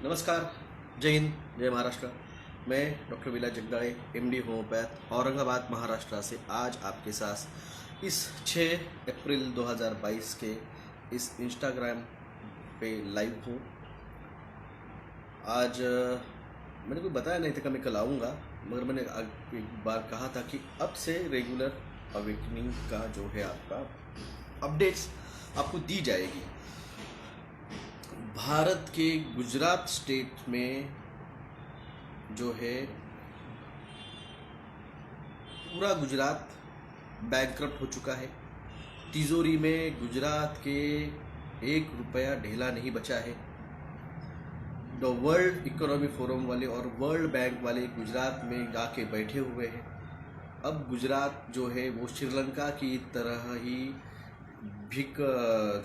नमस्कार, जय हिंद, जय महाराष्ट्र। मैं डॉक्टर विलास जगदाळे, एमडी होम्योपैथ, औरंगाबाद महाराष्ट्र से आज आपके साथ इस 6 अप्रैल 2022 के इस इंस्टाग्राम पे लाइव हूँ। आज मैंने कोई बताया नहीं था कि मैं कल आऊँगा, मगर मैंने एक बार कहा था कि अब से रेगुलर अवेकनिंग का जो है आपका अपडेट्स आपको दी जाएगी। भारत के गुजरात स्टेट में जो है पूरा गुजरात बैंकक्रप्ट हो चुका है। तिजोरी में गुजरात के 1 रुपया ढेला नहीं बचा है। द वर्ल्ड इकोनॉमी फोरम वाले और वर्ल्ड बैंक वाले गुजरात में जाके बैठे हुए हैं। अब गुजरात जो है वो श्रीलंका की तरह ही भीख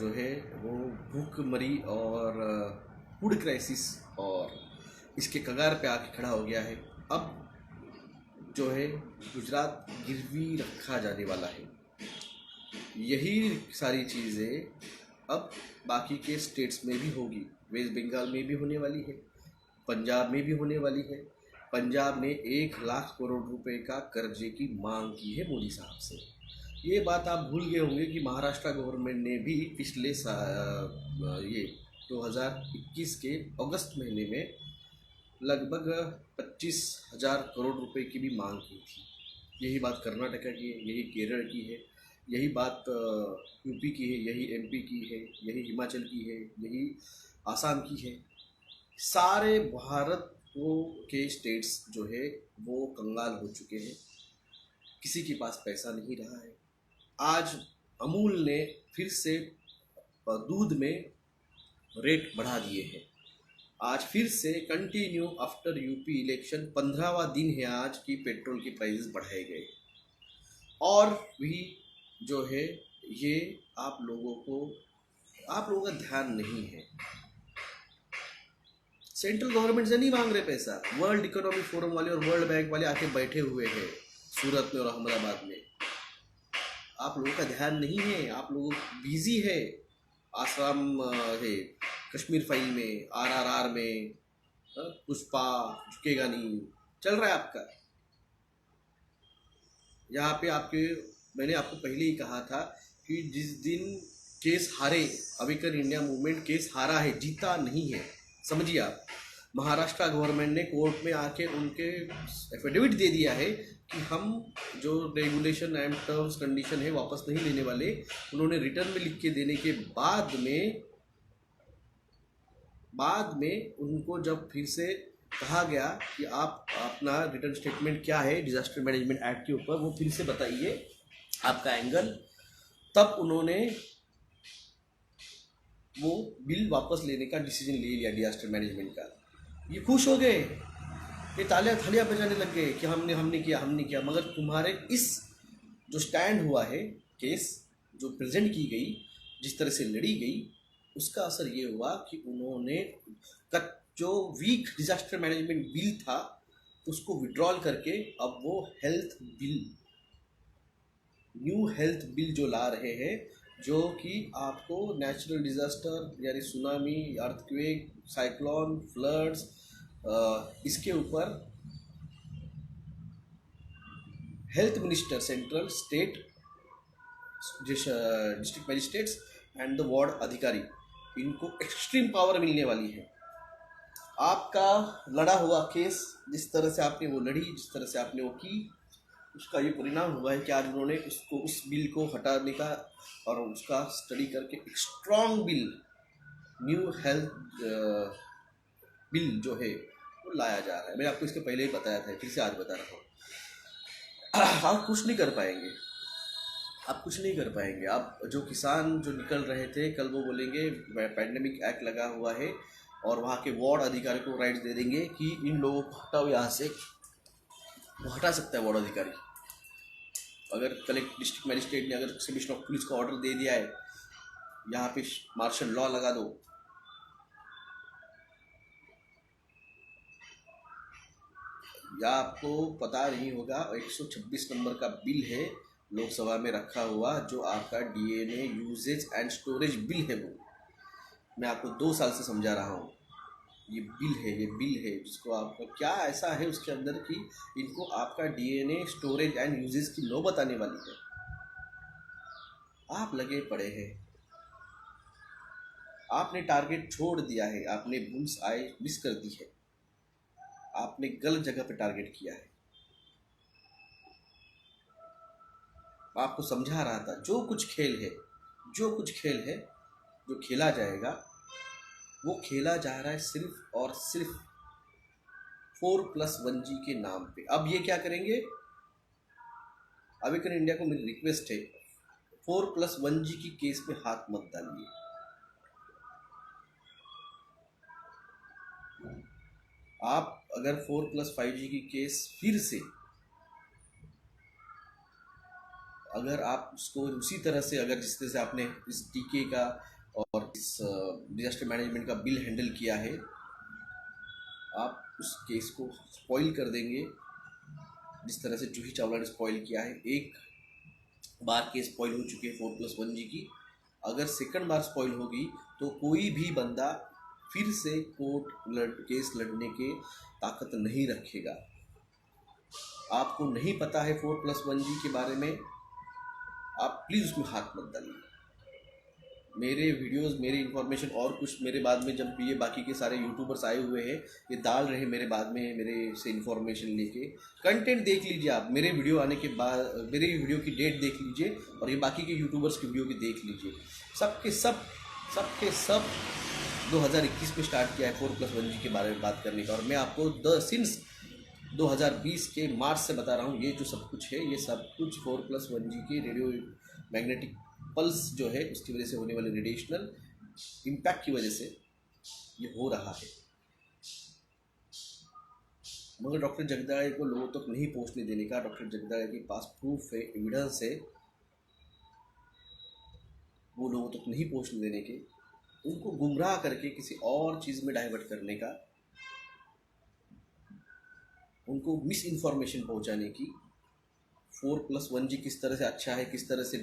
जो है वो भूखमरी और फूड क्राइसिस और इसके कगार पे आके खड़ा हो गया है। अब जो है गुजरात गिरवी रखा जाने वाला है। यही सारी चीज़ें अब बाकी के स्टेट्स में भी होगी। वेस्ट बंगाल में भी होने वाली है, पंजाब में भी होने वाली है। पंजाब ने 1 लाख करोड़ रुपए का कर्जे की मांग की है मोदी साहब से। ये बात आप भूल गए होंगे कि महाराष्ट्र गवर्नमेंट ने भी पिछले ये 2021 के अगस्त महीने में लगभग 25,000 करोड़ रुपए की भी मांग की थी। यही बात कर्नाटक की है, यही केरल की है, यही बात यूपी की है, यही एमपी की है, यही हिमाचल की है, यही आसाम की है। सारे भारत के स्टेट्स जो है वो कंगाल हो चुके हैं। किसी के पास पैसा नहीं रहा है। आज अमूल ने फिर से दूध में रेट बढ़ा दिए हैं। आज फिर से कंटिन्यू आफ्टर यूपी इलेक्शन 15वां दिन है आज की पेट्रोल के प्राइसेस बढ़ाए गए। और भी जो है ये आप लोगों का ध्यान नहीं है। सेंट्रल गवर्नमेंट से नहीं मांग रहे पैसा। वर्ल्ड इकोनॉमी फोरम वाले और वर्ल्ड बैंक वाले आके बैठे हुए हैं सूरत में और अहमदाबाद में। आप लोगों का ध्यान नहीं है, आप लोगों बिजी है। आसाम है, कश्मीर फाइल में, आरआरआर में, पुष्पा झुकेगा नहीं चल रहा है आपका। यहाँ पे मैंने आपको पहले ही कहा था कि जिस दिन केस हारे, अवेकन इंडिया मूवमेंट केस हारा है, जीता नहीं है। समझिए आप, महाराष्ट्र गवर्नमेंट ने कोर्ट में आके उनके एफिडेविट दे दिया है कि हम जो रेगुलेशन एंड टर्म्स कंडीशन है वापस नहीं लेने वाले। उन्होंने रिटर्न में लिख के देने के बाद में उनको जब फिर से कहा गया कि आप अपना रिटर्न स्टेटमेंट क्या है डिजास्टर मैनेजमेंट एक्ट के ऊपर वो फिर से बताइए आपका एंगल, तब उन्होंने वो बिल वापस लेने का डिसीजन ले लिया डिजास्टर मैनेजमेंट का। ये खुश हो गए, ये थालियां बजाने लग गए कि हमने किया। मगर तुम्हारे इस जो स्टैंड हुआ है, केस जो प्रेजेंट की गई, जिस तरह से लड़ी गई, उसका असर ये हुआ कि उन्होंने जो वीक डिजास्टर मैनेजमेंट बिल था उसको विड्रॉल करके अब वो न्यू हेल्थ बिल जो ला रहे हैं, जो कि आपको नेचुरल डिजास्टर यानी सुनामी, अर्थक्वेक, साइक्लोन, फ्लड्स, इसके ऊपर health minister, central, state, district magistrates and the ward अधिकारी, इनको एक्सट्रीम पावर मिलने वाली है। आपका लड़ा हुआ केस, जिस तरह से आपने वो लड़ी, जिस तरह से आपने वो की, उसका ये परिणाम हुआ है कि आज उन्होंने उस बिल को हटाने का और उसका स्टडी करके एक strong bill, new health bill जो है वो लाया जा रहा है। मैंने आपको इसके पहले ही बताया था, फिर से आज बता रहा हूँ। आप कुछ नहीं कर पाएंगे। आप जो किसान जो निकल रहे थे, कल वो बोलेंगे पैंडेमिक एक्ट लगा हुआ है और वहाँ के वार्ड अधिकारी को राइट्स दे देंगे कि इन लोगों को हटाओ यहाँ से। वो हटा सकता है वार्ड अधिकारी। अगर डिस्ट्रिक्ट मजिस्ट्रेट ने अगर कमिश्नर ऑफ पुलिस को ऑर्डर दे दिया है यहाँ पे मार्शल लॉ लगा दो, या आपको पता नहीं होगा 126 नंबर का बिल है लोकसभा में रखा हुआ, जो आपका DNA uses and storage bill है। वो मैं आपको 2 साल से समझा रहा हूँ। ये बिल है जिसको आपका क्या ऐसा है उसके अंदर कि इनको आपका डीएनए स्टोरेज एंड यूजेस की नौबत आने वाली है। आप लगे पड़े हैं, आपने टारगेट छोड़ दिया है, आपने बुल्स आई मिस कर दी है, आपने गलत जगह पे टारगेट किया है। आपको समझा रहा था जो कुछ खेल है जो खेला जाएगा वो खेला जा रहा है सिर्फ और सिर्फ 4+1G के नाम पे। अब ये क्या करेंगे, अवेकन इंडिया को मेरी रिक्वेस्ट है, 4+1G की केस में हाथ मत डालिए। आप अगर 4+5G की केस फिर से अगर आप उसको उसी तरह से अगर जिस तरह से आपने इस टीके का और इस डिजास्टर मैनेजमेंट का बिल हैंडल किया है, आप उस केस को स्पॉइल कर देंगे जिस तरह से जूही चावला ने स्पॉइल किया है। एक बार केस स्पॉइल हो चुकी है 4+1G की, अगर सेकंड बार स्पॉइल होगी तो कोई भी बंदा फिर से केस लड़ने के ताकत नहीं रखेगा। आपको नहीं पता है 4+1G के बारे में, आप प्लीज़ उसमें हाथ मत डालिए। मेरे वीडियोस, मेरी इन्फॉर्मेशन और कुछ मेरे बाद में जब ये बाकी के सारे यूट्यूबर्स आए हुए हैं ये डाल रहे हैं मेरे बाद में मेरे से इन्फॉर्मेशन लेके, कंटेंट देख लीजिए आप, मेरे वीडियो आने के बाद मेरे वीडियो की डेट देख लीजिए और ये बाकी के यूट्यूबर्स की वीडियो की देख लीजिए। सबके सब 2021 में स्टार्ट किया है 4+1G के बारे में बात करने का, और मैं आपको सिंस 2020 के मार्च से बता रहा हूँ ये जो सब कुछ है, ये सब कुछ 4+1G के रेडियो मैग्नेटिक पल्स जो है उसकी वजह से होने वाले रेडिएशनल इम्पैक्ट की वजह से ये हो रहा है। मगर डॉक्टर जगदाळे को लोगों तक नहीं पहुंचने देने का, डॉक्टर जगदाळे के पास प्रूफ है, एविडेंस है, वो लोगों तक नहीं पहुंचने देने के, उनको गुमराह करके किसी और चीज़ में डाइवर्ट करने का, उनको मिस इन्फॉर्मेशन पहुंचाने की। 4+1G किस तरह से अच्छा है, किस तरह से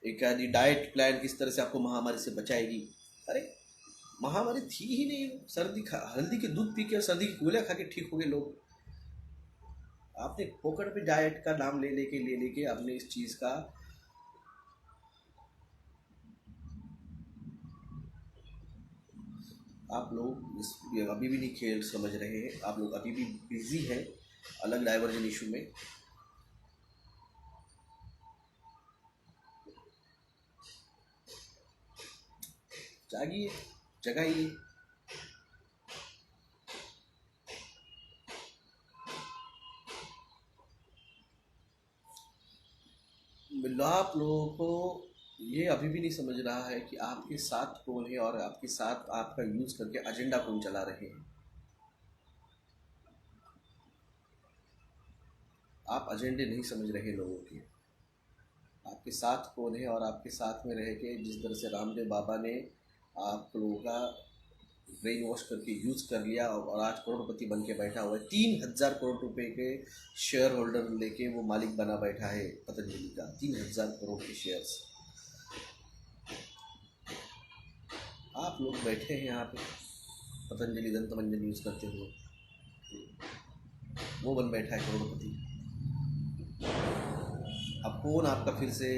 एक डाइट प्लान किस तरह से आपको महामारी से बचाएगी। अरे महामारी थी ही नहीं, हल्दी के दूध पी के और सर्दी की गोलियां खा के ठीक हो गए लोग। आपने पोकड़ पे डाइट का नाम ले लेके आपने इस चीज़ का आप लोग अभी भी नहीं खेल समझ रहे हैं, आप लोग अभी भी बिजी हैं अलग डाइवर्जन इशू में। जागिए, जगाइए। आप लोगों को ये अभी भी नहीं समझ रहा है कि आपके साथ कौन है और आपके साथ आपका यूज करके एजेंडा कौन चला रहे हैं। आप एजेंडे नहीं समझ रहे लोगों के, आपके साथ कौन है और आपके साथ में रह के जिस तरह से रामदेव बाबा ने आप लोगों का ब्रेन वॉश करके यूज कर लिया और आज करोड़पति बन के बैठा हुआ है। 3,000 करोड़ रुपए के शेयर होल्डर लेके वो मालिक बना बैठा है पतंजलि का, 3,000 करोड़ के शेयर्स। आप लोग बैठे हैं यहाँ पे पतंजलि दंत मंजन यूज करते हुए, वो बन बैठा है करोड़पति। अब कौन आपका फिर से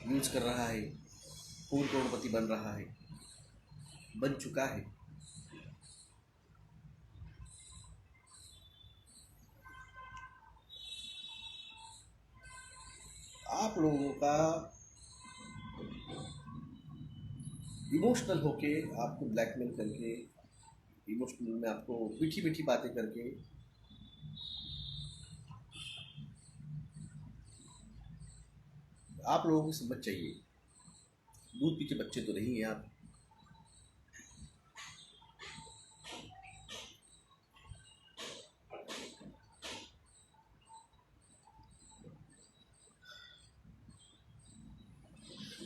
यूज कर रहा है, कौन करोड़पति बन रहा है, बन चुका है। आप लोगों का इमोशनल होके आपको ब्लैकमेल करके, इमोशनल में आपको मीठी मीठी बातें करके आप लोगों को समझ चाहिए, दूध पी के बच्चे तो नहीं हैं आप।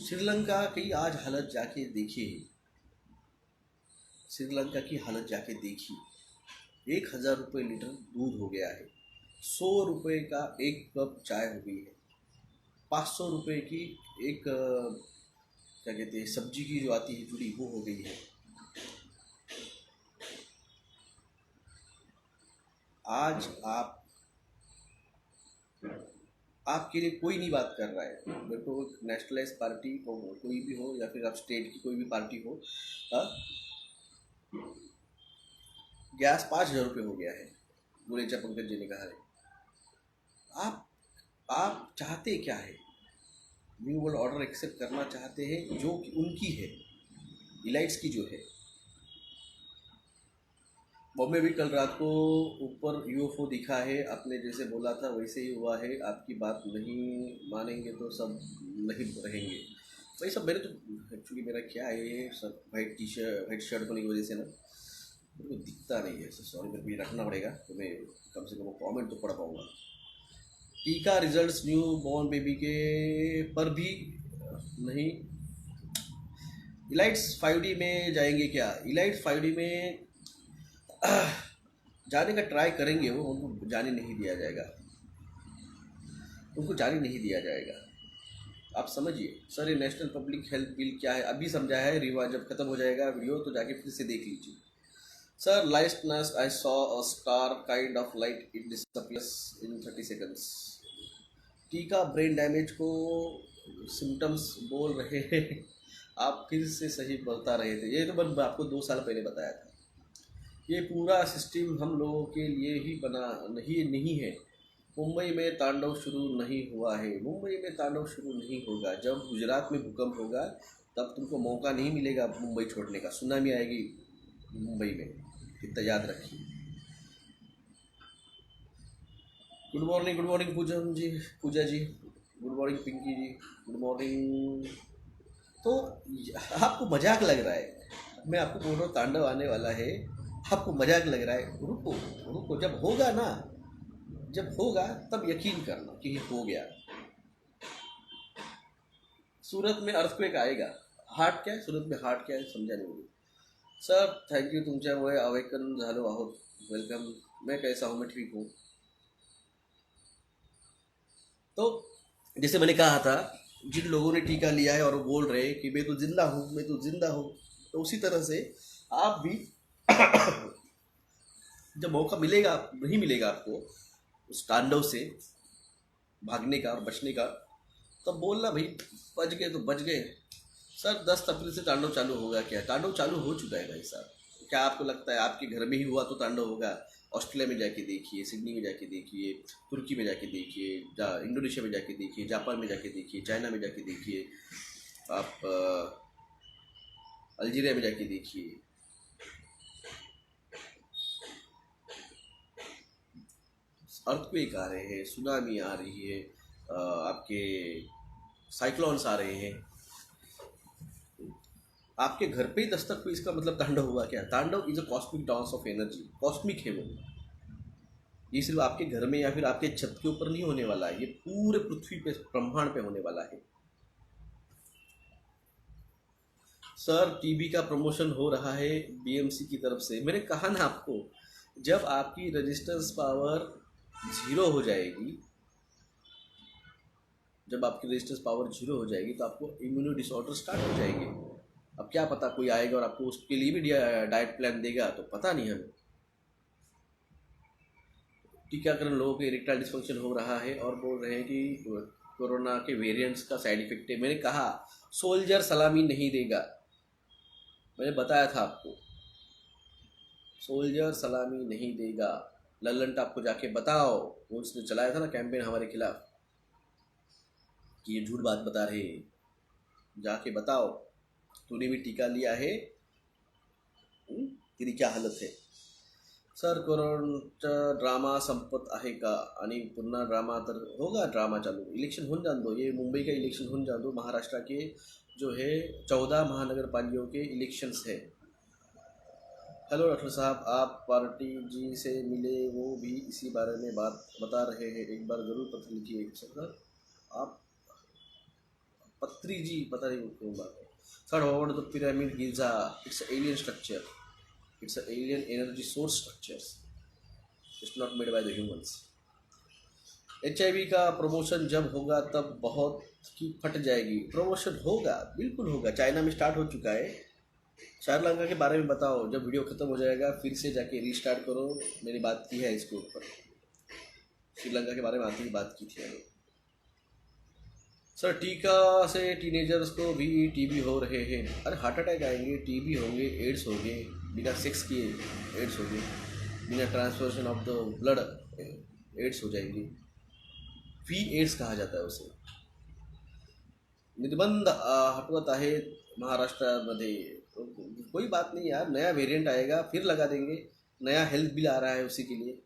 श्रीलंका की आज हालत जाके देखिए, श्रीलंका की हालत जाके देखिए, 1,000 रुपये लीटर दूध हो गया है, 100 रुपये का एक कप चाय हो गई है, 500 रुपये की एक क्या कहते हैं सब्जी की जो आती है जुड़ी वो हो गई है। आज आपके लिए कोई नहीं बात कर रहा है। मेरे को नेशनलाइज पार्टी हो, कोई भी हो, या फिर आप स्टेट की कोई भी पार्टी हो, गैस 5,000 रुपये हो गया है, गुलेचा पंकज जी ने कहा है। आप चाहते क्या है? न्यू वर्ल्ड ऑर्डर एक्सेप्ट करना चाहते हैं जो कि उनकी है, इलाइट्स की जो है। बॉम्बे भी कल रात को ऊपर यूएफओ दिखा है, आपने जैसे बोला था वैसे ही हुआ है। आपकी बात नहीं मानेंगे तो सब नहीं रहेंगे भाई। सब मेरे तो एक्चुअली मेरा क्या है, ये सब वाइट शर्ट होने की वजह से ना मेरे को दिखता नहीं है। सॉरी, मेरे को ये रखना पड़ेगा तो मैं कम से कम कमेंट तो पढ़ पाऊँगा। टीका रिजल्ट्स न्यू बॉर्न बेबी के पर भी नहीं। इलाइट्स 5D में जाएंगे क्या? इलाइट्स 5D में जाने का ट्राई करेंगे, वो उनको जाने नहीं दिया जाएगा, उनको जाने नहीं दिया जाएगा। आप समझिए सर, ये नेशनल पब्लिक हेल्थ बिल क्या है अभी समझा है। रिवाज जब खत्म हो जाएगा वीडियो तो जाके फिर से देख लीजिए। Sir last night I saw a star kind of light, it disappears in 30 seconds. टीका ब्रेन डैमेज को सिम्टम्स बोल रहे हैं, आप फिर से सही बता रहे थे। ये तो मैं आपको 2 साल पहले बताया था। ये पूरा सिस्टम हम लोगों के लिए ही बना नहीं है। मुंबई में तांडव शुरू नहीं हुआ है, मुंबई में तांडव शुरू नहीं होगा। जब गुजरात में भूकंप होगा तब तुमको मौका नहीं मिलेगा मुंबई छोड़ने का। सुनामी आएगी मुंबई में, इतना याद रखिए। गुड मॉर्निंग पूजा जी, गुड मॉर्निंग पिंकी जी, गुड मॉर्निंग। तो आपको मजाक लग रहा है, मैं आपको बोल रहा हूँ तांडव आने वाला है, आपको मजाक लग रहा है। रुको, जब होगा ना, जब होगा तब यकीन करना कि हो गया। सूरत में अर्थक्वेक आएगा। हार्ट क्या है सूरत में, हार्ट क्या है समझा नहीं मुझे। सर थँक्यू, तुमच्यामुळे अवेकन झालो आहोत, वेलकम। मैं कैसा हूँ? मैं ठीक हूँ। तो जैसे मैंने कहा था, जिन लोगों ने टीका लिया है और वो बोल रहे हैं कि मैं तो जिंदा हूँ, तो उसी तरह से आप भी जब मौका मिलेगा, नहीं मिलेगा आपको उस तांडव से भागने का और बचने का, तब बोलना भाई बच गए तो बच गए। सर 10 अप्रैल से तांडव चालू होगा क्या? तांडव चालू हो चुका है भाई साहब। क्या आपको लगता है आपके घर में ही हुआ तो तांडव होगा? ऑस्ट्रेलिया में जाके देखिए, सिडनी में जाके देखिए, तुर्की में जाके देखिए, इंडोनेशिया में जाके देखिए, जापान में जाके देखिए, चाइना में जाके देखिए, आप अल्जीरिया में जाके देखिए। अर्थक्वेक आ रहे हैं, सुनामी आ रही है, आपके साइक्लोन्स आ रहे हैं, आपके घर पे ही दस्तक हुई, इसका मतलब तांडव हुआ क्या? तांडव is a cosmic dance of energy, cosmic है वो। ये सिर्फ आपके घर में या फिर आपके छत के ऊपर नहीं होने वाला है, ये पूरे पृथ्वी पे, ब्रह्मांड पे होने वाला है। सर टीबी का प्रमोशन हो रहा है बीएमसी की तरफ से। मैंने कहा ना आपको, जब आपकी रेजिस्टेंस पावर 0 हो जाएगी, जब आपकी रेजिस्टेंस पावर 0 हो जाएगी तो आपको इम्यूनो डिसऑर्डर स्टार्ट हो जाएंगे। अब क्या पता कोई आएगा और आपको उसके लिए भी डाइट प्लान देगा, तो पता नहीं हमें। टीकाकरण लोगों के इरेक्टाइल डिस्फंक्शन हो रहा है और बोल रहे हैं कि कोरोना के वेरिएंट्स का साइड इफेक्ट है। मैंने कहा सोल्जर सलामी नहीं देगा, मैंने बताया था आपको, सोल्जर सलामी नहीं देगा। लल्लन टॉप को जाके बताओ, वो उसने चलाया था ना कैंपेन हमारे खिलाफ कि ये झूठ बात बता रहे, जाके बताओ तूने भी टीका लिया है, तेरी क्या हालत है। सर कोरोनाचा ड्रामा संपत आहे का? आणि पुन्हा ड्रामा तर होगा, ड्रामा चालू। इलेक्शन होने जान दो, ये मुंबई का इलेक्शन होने जान दो, महाराष्ट्र के जो है 14 महानगर पालिकाओं के इलेक्शंस है। हेलो डॉक्टर साहब, आप पार्टी जी से मिले, वो भी इसी बारे में बात बता रहे हैं, एक बार ज़रूर पत्र लिखिए। सर आप पत्री जी पता नहीं क्यों बात है। Sir what the pyramid Giza, it's alien structure, it's an alien energy source structures, it's not made by the humans। HIV का प्रमोशन जब होगा तब बहुत की फट जाएगी। प्रमोशन होगा, बिल्कुल होगा, चाइना में स्टार्ट हो चुका है। श्रीलंका के बारे में बताओ, जब वीडियो खत्म हो जाएगा फिर से जाके रीस्टार्ट करो। मैंने बात की है इसके ऊपर, श्रीलंका के बारे में आती ही बात की थी मैंने। सर टीका से टीनेजर्स को भी टीबी हो रहे हैं। अरे हार्ट अटैक आएंगे, टीबी होंगे, एड्स होंगे, बिना सेक्स किए एड्स होंगे, बिना transfusion of the blood AIDS हो जाएंगी। फी एड्स कहा जाता है उसे। निर्बंध हटवत आहे महाराष्ट्रामध्ये। कोई बात नहीं यार, नया वेरिएंट आएगा फिर लगा देंगे। नया हेल्थ बिल आ रहा है उसी के लिए।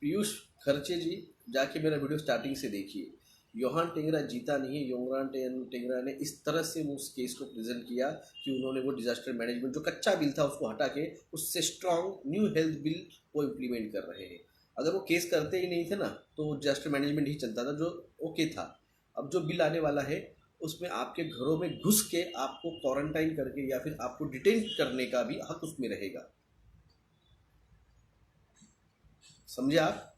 पीयूष खर्चे जी, जाके मेरा वीडियो स्टार्टिंग से देखिए। योहान टेंगरा जीता नहीं है। योहान टेंगरा ने इस तरह से उस केस को प्रेजेंट किया कि उन्होंने वो डिजास्टर मैनेजमेंट जो कच्चा बिल था उसको हटा के उससे स्ट्रॉन्ग न्यू हेल्थ बिल वो इम्प्लीमेंट कर रहे हैं। अगर वो केस करते ही नहीं थे ना तो डिजास्टर मैनेजमेंट ही चलता था, जो ओके था। अब जो बिल आने वाला है उसमें आपके घरों में घुस के आपको क्वारंटाइन करके या फिर आपको डिटेन करने का भी हक उसमें रहेगा। समझे आप?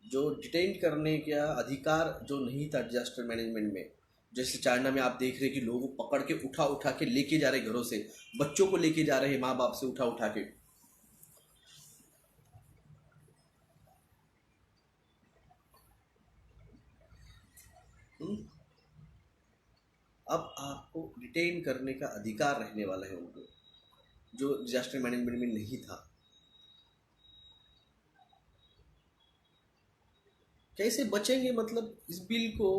जो डिटेन करने का अधिकार जो नहीं था डिजास्टर मैनेजमेंट में। जैसे चाइना में आप देख रहे हैं कि लोगों को पकड़ के उठा उठा के लेके जा रहे घरों से, बच्चों को लेके जा रहे हैं माँ बाप से उठा उठा के। अब आपको डिटेन करने का अधिकार रहने वाला है उनको, जो डिजास्टर मैनेजमेंट में नहीं था। कैसे बचेंगे? मतलब इस बिल को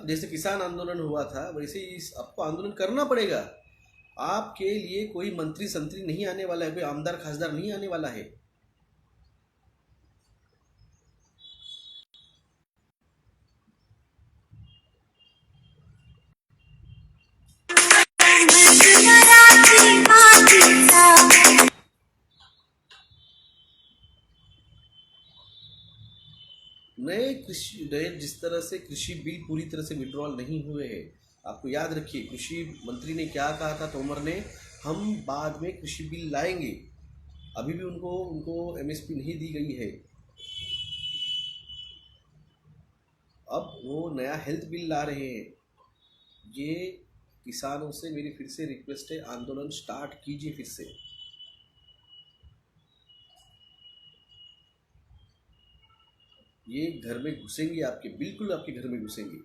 जैसे किसान आंदोलन हुआ था वैसे ही आपको आंदोलन करना पड़ेगा। आपके लिए कोई मंत्री संतरी नहीं आने वाला है, कोई आमदार खासदार नहीं आने वाला है। नए जिस तरह से कृषि बिल पूरी तरह से विड्रॉल नहीं हुए हैं। आपको याद रखिए कृषि मंत्री ने क्या कहा था, तोमर ने, हम बाद में कृषि बिल लाएंगे। अभी भी उनको उनको एमएसपी नहीं दी गई है। अब वो नया हेल्थ बिल ला रहे हैं। ये किसानों से मेरी फिर से रिक्वेस्ट है, आंदोलन स्टार्ट कीजिए फिर से। ये घर में घुसेंगे आपके, बिल्कुल आपके घर में घुसेंगे।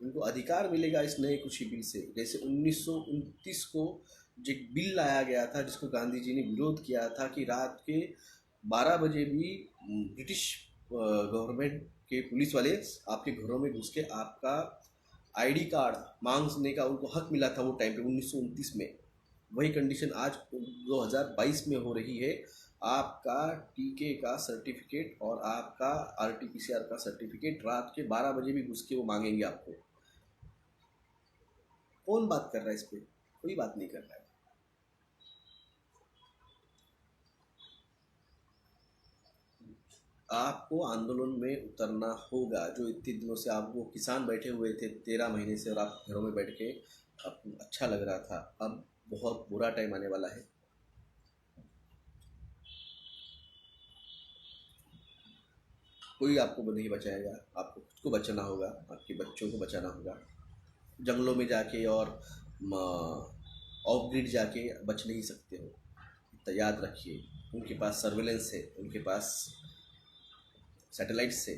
उनको अधिकार मिलेगा इस नए कृषि बिल से। जैसे 1929 को जो एक बिल लाया गया था जिसको गांधी जी ने विरोध किया था कि रात के 12 बजे भी ब्रिटिश गवर्नमेंट के पुलिस वाले आपके घरों में घुस के आपका आईडी कार्ड मांगने का उनको हक मिला था वो टाइम पे 1929 में। वही कंडीशन आज 2022 में हो रही है। आपका टीके का सर्टिफिकेट और आपका आरटीपीसीआर का सर्टिफिकेट रात के 12 बजे भी घुस के वो मांगेंगे आपको। कौन बात कर रहा है इस पे? कोई बात नहीं कर रहा है। आपको आंदोलन में उतरना होगा। जो इतने दिनों से आप वो किसान बैठे हुए थे 13 महीने से और आप घरों में बैठ के आपको अच्छा लग रहा था, अब बहुत बुरा टाइम आने वाला है। कोई आपको नहीं बचाएगा। आपको खुद को बचाना होगा, आपके बच्चों को बचाना होगा। जंगलों में जाके और ऑफ ग्रिड जाके बच नहीं सकते हो। तो याद रखिए, उनके पास सर्वेलेंस है, उनके पास सैटेलाइट्स है।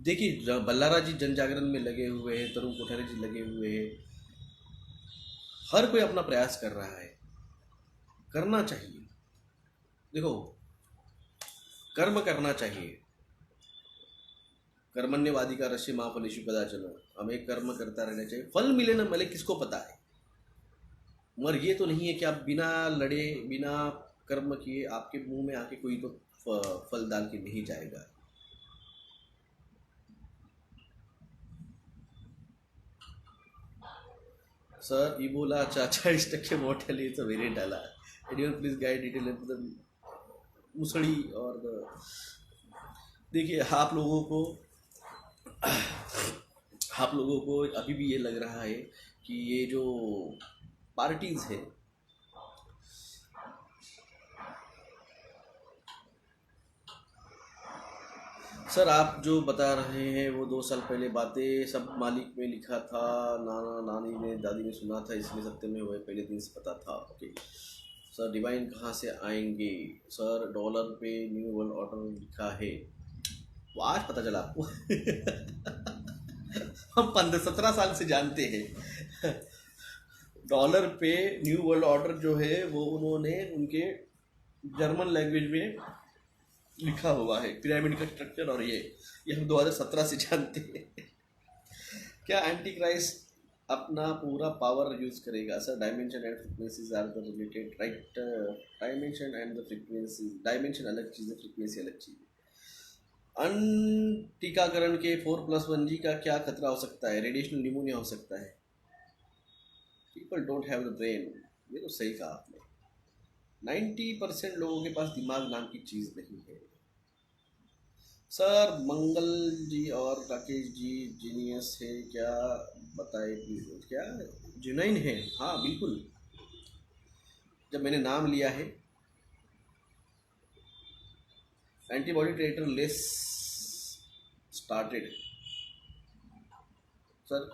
देखिए बल्लारा जी जन जागरण में लगे हुए हैं, तरुण कोठारी जी लगे हुए हैं। हर कोई अपना प्रयास कर रहा है, करना चाहिए। देखो कर्म करना चाहिए। कर्मण्यवादी का रश्य महाफलेशु कदाचन। हमें कर्म करता रहना चाहिए, फल मिले ना मिले किसको पता है। मगर ये तो नहीं है कि आप बिना लड़े बिना कर्म किए आपके मुंह में आके कोई तो फल डाल के नहीं जाएगा। सर इबोला 40% मोर्टेलिटीचा वेरियंट आला। एनीवन प्लीज गाइड डिटेल मुसड़ी और देखिए आप लोगों को अभी भी ये लग रहा है कि ये जो पार्टीज है सर आप जो बता रहे हैं वो 2 साल पहले बातें सब मालिक में लिखा था, नाना नानी ने दादी ने सुना था, इसलिए सत्य में हुए पहले दिन से पता था। ओके सर, डिवाइन कहाँ से आएंगे? सर डॉलर पे न्यू वर्ल्ड ऑर्डर लिखा है, वो आज पता चला आपको। हम 15-17 साल से जानते हैं। डॉलर पे न्यू वर्ल्ड ऑर्डर जो है वो उन्होंने उनके जर्मन लैंग्वेज में लिखा हुआ है, पिरामिड का स्ट्रक्चर। और ये हम 2017 से जानते हैं। क्या एंटी क्राइस्ट अपना पूरा पावर यूज करेगा? Sir dimension and frequencies are the related, right? Dimension and the frequency, dimension अलग चीज़ है, फ्रीक्वेंसी अलग चीज़ है। टीकाकरण के 4+1G का क्या खतरा हो सकता है? रेडिएशनल निमोनिया हो सकता है। People don't have the brain, ये तो सही कहा आपने। 90% लोगों के पास दिमाग नाम की चीज़ नहीं है। सर मंगल जी और राकेश जी जीनियस है क्या? बताए प्लीज। क्या जुनैन है? हाँ बिल्कुल, जब मैंने नाम लिया है। एंटीबॉडी टेटर less started. Sir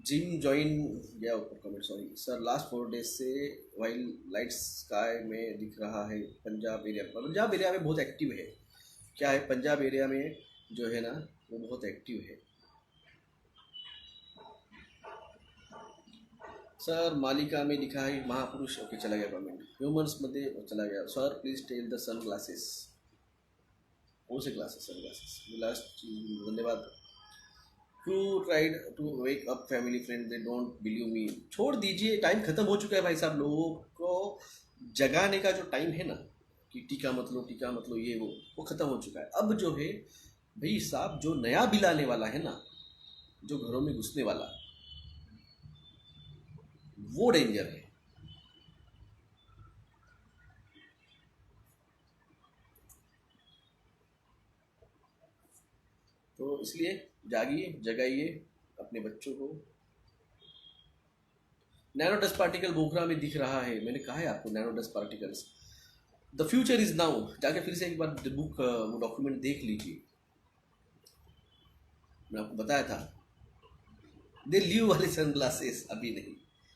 gym join गया ऊपर comment, sorry sir. Last 4 days से वाइल लाइट स्काई में दिख रहा है पंजाब एरिया। पंजाब एरिया में बहुत एक्टिव है। क्या है, पंजाब एरिया में जो है ना वो बहुत एक्टिव है। सर मालिका में लिखा है महापुरुष। ओके चला गया कमेंट। ह्यूमन्स मध्ये चला गया। Sir please tell the sunglasses, कौन से ग्लासेस? सन ग्लासेस लास्ट, धन्यवाद। To tried to wake up family friend, they don't believe me. छोड़ दीजिए, टाइम खत्म हो चुका है भाई साहब। लोगों को जगाने का जो टाइम है ना कि टीका मत लो, टीका मत लो, ये वो खत्म हो चुका है। अब जो है भाई साहब, जो नया बिल आने वाला है ना, जो घरों में घुसने वाला, वो डेंजर है। तो इसलिए जागिए, जगाइए अपने बच्चों को। नैनो डस्ट पार्टिकल बोखरा में दिख रहा है, मैंने कहा है आपको nano dust particles. The future is now. जाके फिर से एक बार बुक वो डॉक्यूमेंट देख लीजिए, मैं आपको बताया था। दे लीव वाले सनग्लासेस अभी नहीं,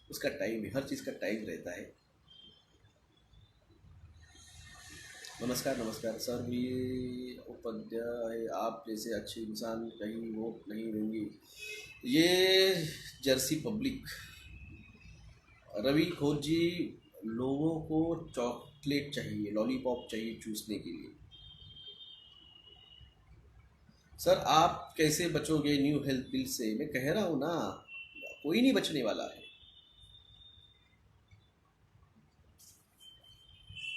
उसका टाइम है, हर चीज़ का टाइम रहता है। नमस्कार नमस्कार सर। भी उपाध्याय, आप जैसे अच्छे इंसान कहीं वोट नहीं देंगे। ये जर्सी पब्लिक। रवि खोज जी, लोगों को चॉकलेट चाहिए, लॉलीपॉप चाहिए चूसने के लिए। सर आप कैसे बचोगे न्यू हेल्थ बिल से? मैं कह रहा हूँ ना, कोई नहीं बचने वाला है।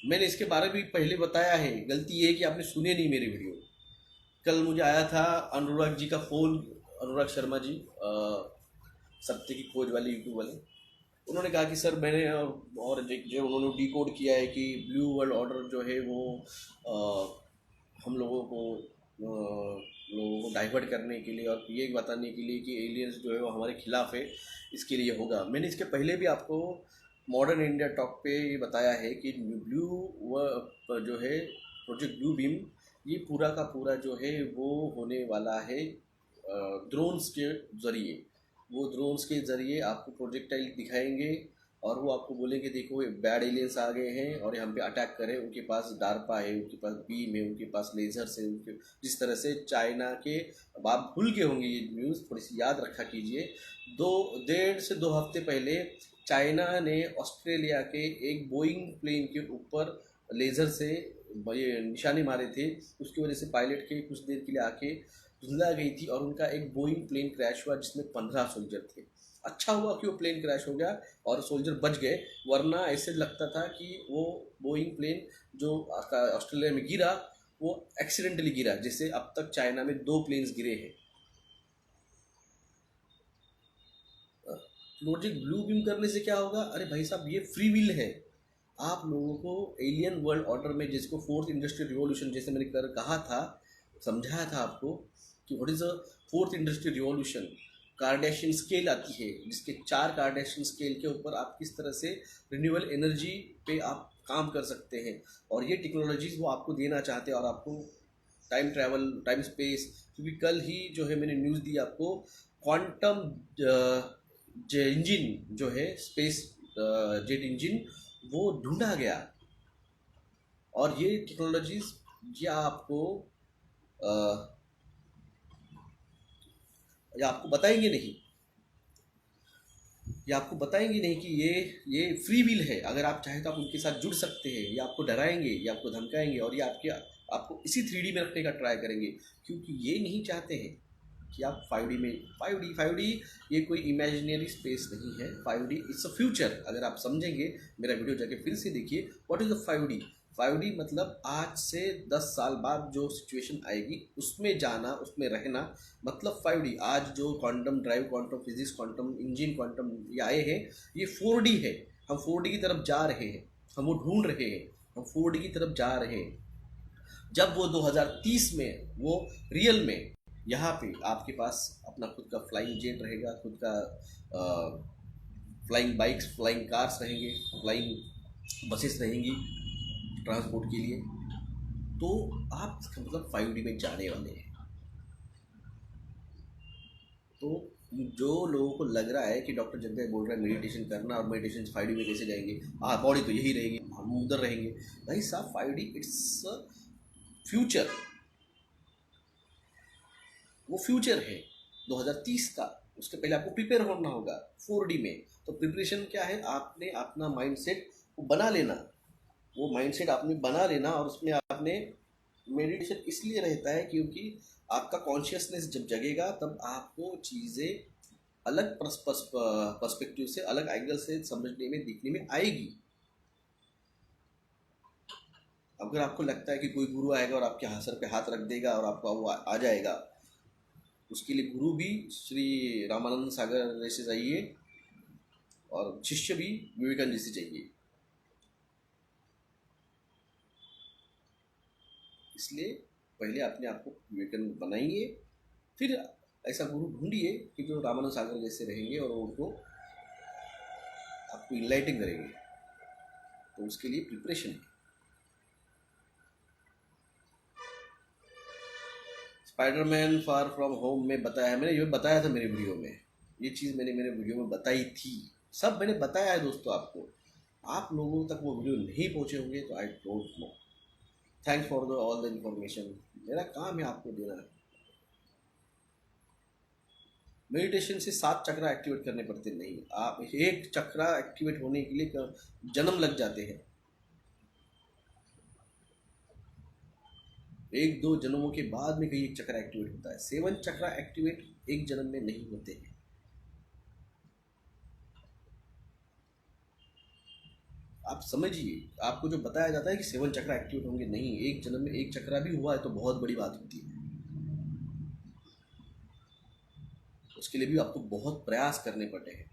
मैंने इसके बारे में भी पहले बताया है। गलती ये है कि आपने सुने नहीं मेरी वीडियो। कल मुझे आया था अनुराग जी का फ़ोन, अनुराग शर्मा जी, सत्य की खोज वाले यूट्यूब वाले। उन्होंने कहा कि सर मैंने और जो उन्होंने डिकोड किया है कि ब्लू वर्ल्ड ऑर्डर जो है वो हम लोगों को डाइवर्ट करने के लिए और ये बताने के लिए कि एलियंस जो है वो हमारे खिलाफ है, इसके लिए होगा। मैंने इसके पहले भी आपको मॉडर्न इंडिया टॉक पे ये बताया है कि ब्लू जो है प्रोजेक्ट ब्लू बीम, ये पूरा का पूरा जो है वो होने वाला है ड्रोन्स के ज़रिए। वो ड्रोन्स के ज़रिए आपको प्रोजेक्टाइल दिखाएंगे और वो आपको बोलेंगे देखो ये बैड एलियंस आ गए हैं और यहाँ पे अटैक करें। उनके पास डार्पा है, उनके पास बीम है, उनके पास लेजर्स है, उनके जिस तरह से चाइना के, अब आप भूल के होंगे ये न्यूज़, थोड़ी सी याद रखा कीजिए। 1.5 से 2 हफ्ते पहले चाइना ने ऑस्ट्रेलिया के एक बोइंग प्लेन के ऊपर लेज़र से ये निशाने मारे थे। उसकी वजह से पायलट के कुछ देर के लिए आके धुंधला गई थी और उनका एक बोइंग प्लेन क्रैश हुआ जिसमें 15 सोल्जर थे। अच्छा हुआ कि वो प्लेन क्रैश हो गया और सोल्जर बच गए, वरना ऐसे लगता था कि वो बोइंग प्लेन जो ऑस्ट्रेलिया में गिरा वो एक्सीडेंटली गिरा, जैसे अब तक चाइना में 2 प्लेन्स गिरे हैं। प्रोजेक्ट ब्लू बीम करने से क्या होगा? अरे भाई साहब ये फ्री विल है। आप लोगों को एलियन वर्ल्ड ऑर्डर में, जिसको 4th इंडस्ट्रियल रिवॉल्यूशन जैसे मैंने कहा था, समझाया था आपको कि what is a 4th industrial revolution. Cartesian scale आती है जिसके 4 कार्डेशियन स्केल के ऊपर आप किस तरह से रिन्यूएबल एनर्जी पे आप काम कर सकते हैं, और ये टेक्नोलॉजीज़ वो आपको देना चाहते हैं और आपको टाइम ट्रैवल, टाइम स्पेस, क्योंकि कल ही जो है मैंने न्यूज़ दी आपको, क्वांटम इंजन जो है, स्पेस जेट इंजन, वो ढूंढा गया। और ये टेक्नोलॉजीज ये आपको अ, ये आपको बताएंगे नहीं, ये आपको बताएंगे नहीं कि ये फ्री विल है। अगर आप चाहें तो आप उनके साथ जुड़ सकते हैं। ये आपको डराएंगे, ये आपको धमकाएंगे, और ये आपको इसी 3D में रखने का ट्राई करेंगे, क्योंकि ये नहीं चाहते हैं कि आप 5D में। 5D ये कोई इमेजिनरी स्पेस नहीं है। 5D it's a future. अगर आप समझेंगे, मेरा वीडियो जाके फिर से देखिए, what is the 5D। 5D मतलब आज से 10 साल बाद जो सिचुएशन आएगी उसमें जाना, उसमें रहना, मतलब 5D। आज जो quantum drive, quantum physics, quantum engine, quantum ये आए हैं, ये 4D है। हम 4D की तरफ जा रहे हैं, हम वो ढूंढ रहे हैं, हम 4D की तरफ जा रहे हैं। जब वो 2030 में वो रियल में यहाँ पे आपके पास अपना खुद का फ्लाइंग जेट रहेगा, खुद का फ्लाइंग बाइक्स, फ्लाइंग कार्स रहेंगे, फ्लाइंग बसेस रहेंगी ट्रांसपोर्ट के लिए, तो आप मतलब 5D में जाने वाले हैं। तो जो लोगों को लग रहा है कि डॉक्टर जगदीश बोल रहा है मेडिटेशन करना, और मेडिटेशन 5D में कैसे जाएंगे, हाँ बॉडी तो यही रहेगी, हम उधर रहेंगे। भाई साहब 5D इट्स फ्यूचर, वो फ्यूचर है 2030 का। उसके पहले आपको प्रिपेयर होना होगा 4D में। तो प्रिपरेशन क्या है, आपने अपना माइंडसेट बना लेना, वो माइंडसेट आपने बना लेना, और उसमें आपने मेडिटेशन इसलिए रहता है क्योंकि आपका कॉन्शियसनेस जब जगेगा तब आपको चीज़ें अलग पर्सपेक्टिव से, अलग एंगल से समझने में, दिखने में आएगी। अगर आपको लगता है कि कोई गुरु आएगा और आपके सर पे हाथ रख देगा और आपको वो आ जाएगा, उसके लिए गुरु भी श्री रामानंद सागर जैसे चाहिए, और शिष्य भी विवेकानंद जैसे चाहिए। इसलिए पहले अपने आप को विवेकानंद बनाइए, फिर ऐसा गुरु ढूंढिए कि जो रामानंद सागर जैसे रहेंगे और उनको आपको इनलाइटिंग करेंगे। तो उसके लिए प्रिपरेशन है। स्पाइडरमैन फार फ्रॉम होम में बताया है, मैंने ये बताया था मेरे वीडियो में, ये चीज़ मैंने मेरे वीडियो में बताई थी, सब मैंने बताया है दोस्तों आपको। आप लोगों तक वो वीडियो नहीं पहुंचे होंगे तो I don't know. Thanks for the all the information. मेरा काम है आपको देना। मेडिटेशन से 7 चक्रा एक्टिवेट करने पड़ते नहीं, आप एक चक्रा एक्टिवेट होने के लिए जन्म लग जाते हैं। 1-2 जन्मों के बाद में कहीं एक चक्रा एक्टिवेट होता है। 7 चक्रा एक्टिवेट एक जन्म में नहीं होते हैं। आप समझिए, आपको जो बताया जाता है कि 7 चक्रा एक्टिवेट होंगे, नहीं, एक जन्म में एक चक्रा भी हुआ है तो बहुत बड़ी बात होती है। उसके लिए भी आपको बहुत प्रयास करने पड़ते हैं।